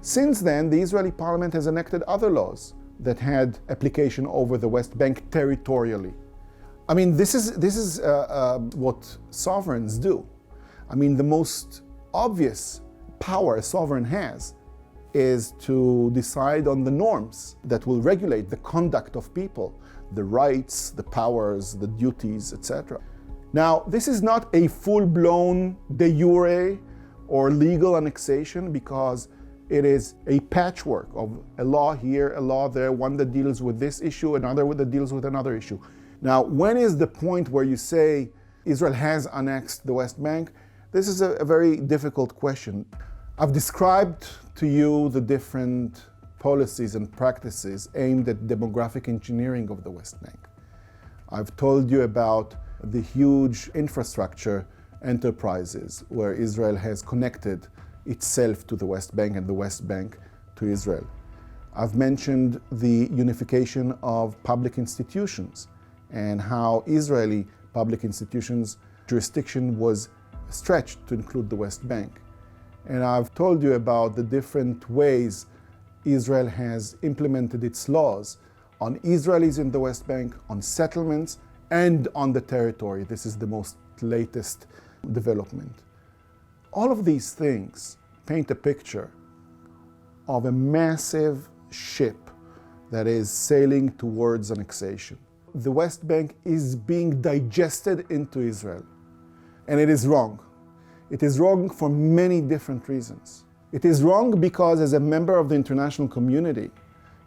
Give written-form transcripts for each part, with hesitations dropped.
Since then, the Israeli parliament has enacted other laws that had application over the West Bank territorially. I mean, this is what sovereigns do. I mean, the most obvious power a sovereign has is to decide on the norms that will regulate the conduct of people, the rights, the powers, the duties, etc. Now, this is not a full-blown de jure or legal annexation, because it is a patchwork of a law here, a law there, one that deals with this issue, another that deals with another issue. Now, when is the point where you say Israel has annexed the West Bank? This is a very difficult question. I've described to you the different policies and practices aimed at demographic engineering of the West Bank. I've told you about the huge infrastructure enterprises where Israel has connected itself to the West Bank and the West Bank to Israel. I've mentioned the unification of public institutions and how Israeli public institutions' jurisdiction was stretched to include the West Bank. And I've told you about the different ways Israel has implemented its laws on Israelis in the West Bank, on settlements, and on the territory. This is the most latest development. All of these things paint a picture of a massive ship that is sailing towards annexation. The West Bank is being digested into Israel, and it is wrong. It is wrong for many different reasons. It is wrong because, as a member of the international community,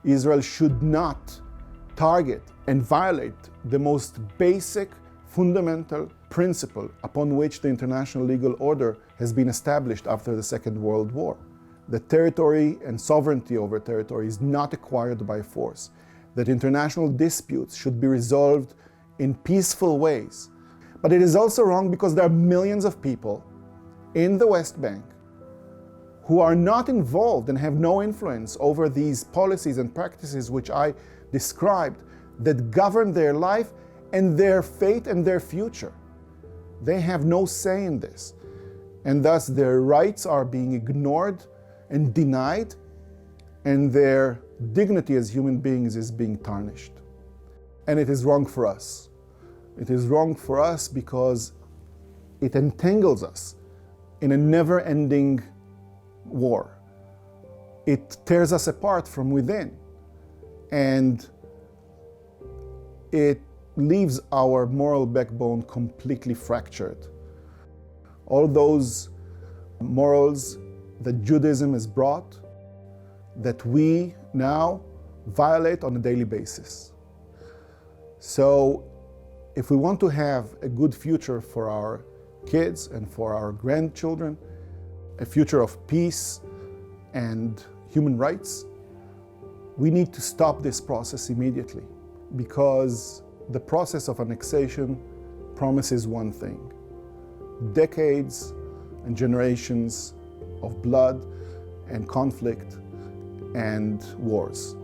Israel should not target and violate the most basic, fundamental principle upon which the international legal order has been established after the Second World War. That territory and sovereignty over territory is not acquired by force. That international disputes should be resolved in peaceful ways. But it is also wrong because there are millions of people in the West Bank who are not involved and have no influence over these policies and practices which I described that govern their life and their fate and their future. They have no say in this, and thus their rights are being ignored and denied, and their dignity as human beings is being tarnished. And it is wrong for us. It is wrong for us because it entangles us in a never-ending war. It tears us apart from within, and it leaves our moral backbone completely fractured. All those morals that Judaism has brought, that we now violate on a daily basis. So if we want to have a good future for our kids and for our grandchildren, a future of peace and human rights, we need to stop this process immediately, because the process of annexation promises one thing: decades and generations of blood and conflict and wars.